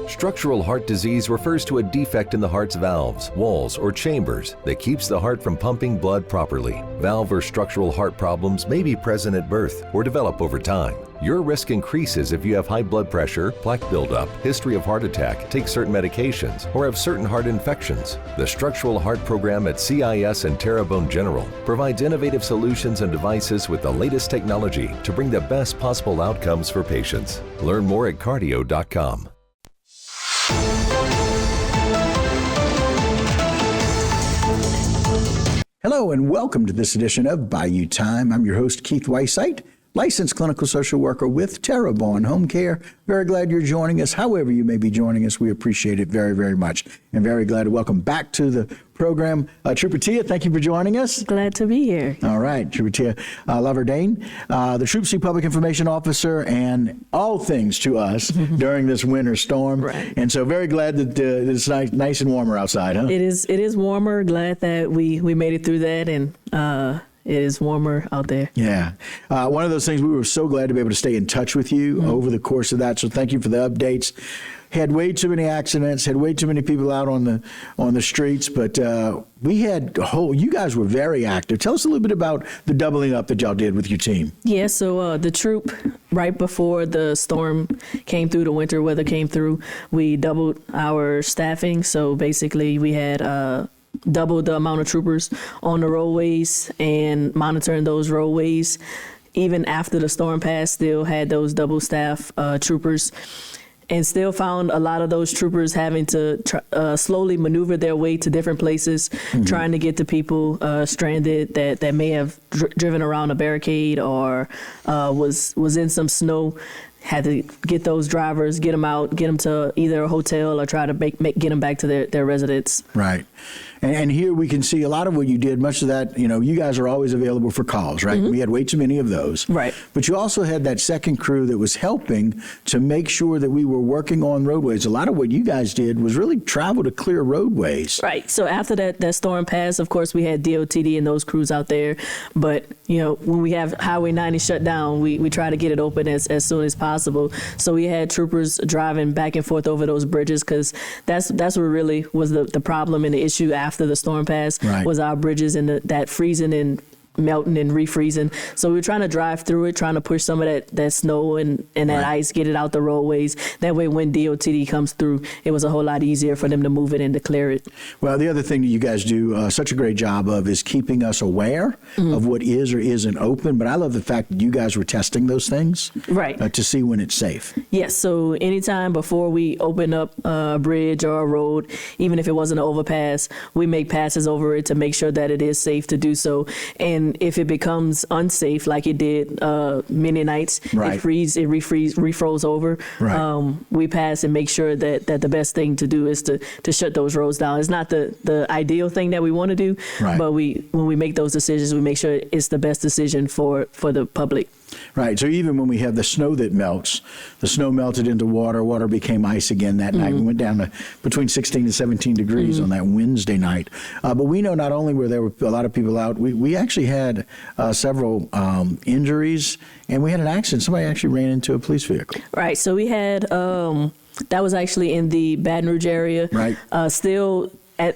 Structural heart disease refers to a defect in the heart's valves, walls, or chambers that keeps the heart from pumping blood properly. Valve or structural heart problems may be present at birth or develop over time. Your risk increases if you have high blood pressure, plaque buildup, history of heart attack, take certain medications, or have certain heart infections. The Structural Heart Program at CIS and Terrebonne General provides innovative solutions and devices with the latest technology to bring the best possible outcomes for patients. Learn more at cardio.com. Hello and welcome to this edition of Bayou Time. I'm your host, Keith Weissite, licensed clinical social worker with Terrebonne Home Care. Very glad you're joining us. However you may be joining us, we appreciate it very, very much. And very glad to welcome back to the program Trooper Tia. Thank you for joining us. Glad to be here. All right, Trooper Tia Laverdane, the Troop C Public Information Officer, and all things to us during this winter storm. Right. And so very glad that it's nice and warmer outside, huh? It is warmer. Glad that we made it through that, and it is warmer out there. Yeah. One of those things, we were so glad to be able to stay in touch with you over the course of that. So thank you for the updates. Had way too many accidents, had way too many people out on the streets, but we had you guys were very active. Tell us a little bit about the doubling up that y'all did with your team. Yeah, so the troop, right before the storm came through, the winter weather came through, we doubled our staffing. So basically we had double the amount of troopers on the roadways and monitoring those roadways. Even after the storm passed, still had those double staff troopers, and still found a lot of those troopers having to slowly maneuver their way to different places, trying to get to people stranded that may have driven around a barricade or was in some snow. Had to get those drivers, get them out, get them to either a hotel or try to get them back to their residence. Right. And here we can see a lot of what you did. Much of that, you guys are always available for calls, right? We had way too many of those. Right. But you also had that second crew that was helping to make sure that we were working on roadways. A lot of what you guys did was really travel to clear roadways. Right. So after that storm passed, of course, we had DOTD and those crews out there. But, when we have Highway 90 shut down, we try to get it open as soon as possible. So we had troopers driving back and forth over those bridges, because that's what really was the problem and the issue after the storm passed, was our bridges and that freezing and melting and refreezing. So we were trying to drive through it, trying to push some of that snow and that ice, get it out the roadways. That way when DOTD comes through, it was a whole lot easier for them to move it and to clear it. Well, the other thing that you guys do such a great job of is keeping us aware of what is or isn't open. But I love the fact that you guys were testing those things to see when it's safe. Yes, so anytime before we open up a bridge or a road, even if it wasn't an overpass, we make passes over it to make sure that it is safe to do so. And if it becomes unsafe, like it did many nights, it refroze over. We pass and make sure that the best thing to do is to shut those roads down. It's not the ideal thing that we want to do, but when we make those decisions, we make sure it's the best decision for the public. Right. So even when we have the snow that melts, the snow melted into water became ice again that night. We went down to between 16 and 17 degrees on that Wednesday night. But we know not only were there a lot of people out, we actually had several injuries, and we had an accident. Somebody actually ran into a police vehicle. Right. So we had, that was actually in the Baton Rouge area. Right.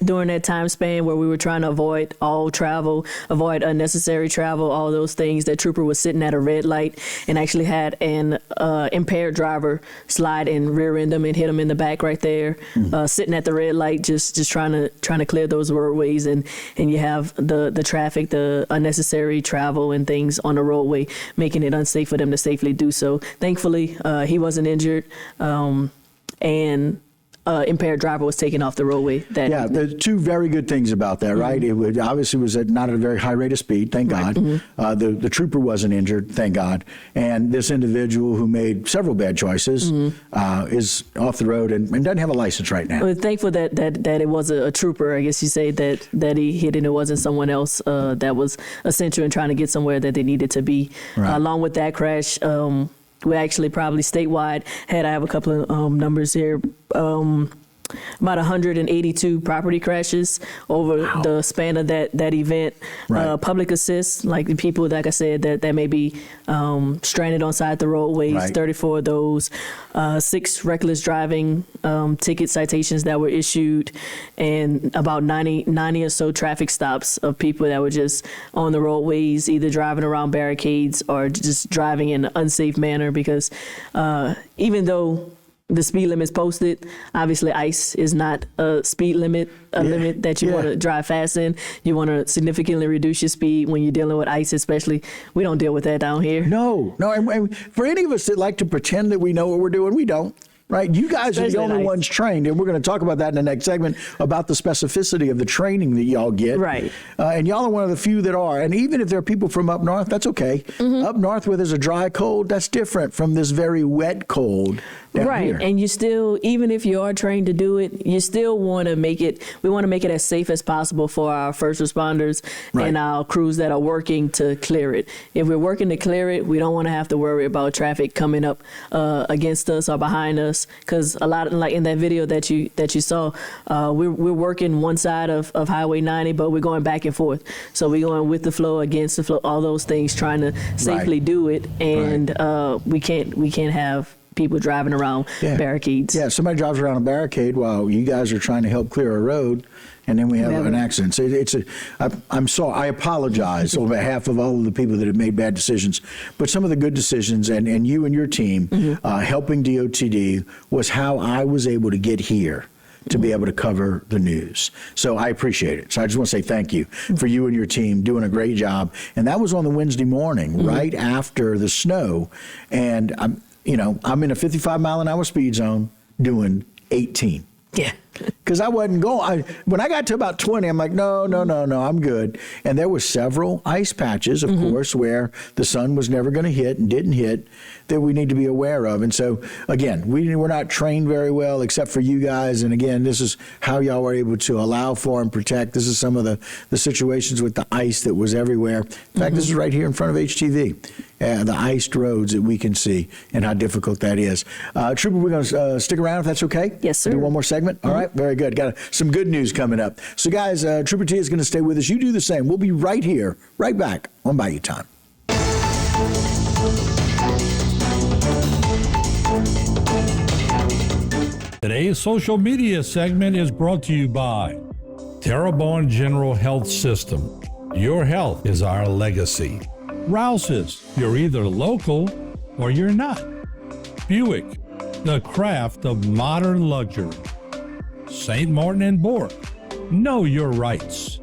During that time span where we were trying to avoid all travel, avoid unnecessary travel, all those things, that trooper was sitting at a red light and actually had an impaired driver slide and rear end him and hit him in the back right there, sitting at the red light, just trying to clear those roadways, and you have the traffic, the unnecessary travel and things on the roadway, making it unsafe for them to safely do so. Thankfully, he wasn't injured, and impaired driver was taken off the roadway. There's two very good things about that, right? It obviously was not at a very high rate of speed, thank God. The trooper wasn't injured, thank God. And this individual who made several bad choices is off the road and doesn't have a license right now. We're thankful that it was a trooper, I guess you say, that he hit and it wasn't someone else that was essential in trying to get somewhere that they needed to be. Along with that crash, we actually probably statewide I have a couple of numbers here. about 182 property crashes over the span of that event. Right. Public assist, like the people, like I said, that may be stranded on side the roadways, Right. 34 of those, 6 reckless driving ticket citations that were issued, and about 90 or so traffic stops of people that were just on the roadways, either driving around barricades or just driving in an unsafe manner, because even though the speed limit is posted, obviously ICE is not a speed limit, limit that you want to drive fast in. You want to significantly reduce your speed when you're dealing with ICE, especially. We don't deal with that down here. No. And for any of us that like to pretend that we know what we're doing, we don't. Right? You guys are the Especially only ICE. ones trained, and we're going to talk about that in the next segment, about the specificity of the training that y'all get. Right. And y'all are one of the few that are. And even if there are people from up north, that's okay. Up north where there's a dry cold, that's different from this very wet cold down Right. here. And you still, even if you are trained to do it, you still want to make it, we want to make it as safe as possible for our first responders Right. and our crews that are working to clear it. If we're working to clear it, we don't want to have to worry about traffic coming up against us or behind us, because a lot of, like in that video that you saw, we're working one side of Highway 90, but we're going back and forth. So we're going with the flow, against the flow, all those things, trying to safely do it. And we can't have people driving around barricades. Yeah, somebody drives around a barricade while you guys are trying to help clear a road, and then we have an accident. So I'm sorry. I apologize on behalf of all of the people that have made bad decisions. But some of the good decisions, and you and your team helping DOTD, was how I was able to get here to be able to cover the news. So I appreciate it. So I just want to say thank you for you and your team doing a great job. And that was on the Wednesday morning, right after the snow. And I'm in a 55 mile an hour speed zone doing 18. Yeah. Because I wasn't going. When I got to about 20, I'm like, no, I'm good. And there were several ice patches, of course, where the sun was never going to hit and didn't hit, that we need to be aware of. And so, again, we're not trained very well, except for you guys. And again, this is how y'all were able to allow for and protect. This is some of the situations with the ice that was everywhere. In fact, this is right here in front of HTV. The iced roads that we can see and how difficult that is. Trooper, we're going to stick around if that's okay? Yes, sir. Do one more segment? All right, very good. Got some good news coming up. So, guys, Trooper T is going to stay with us. You do the same. We'll be right here, right back on Bayou Time. Today's social media segment is brought to you by Terrebonne General Health System. Your health is our legacy. Rouse's, you're either local or you're not. Buick, the craft of modern luxury. St. Martin and Bork, know your rights.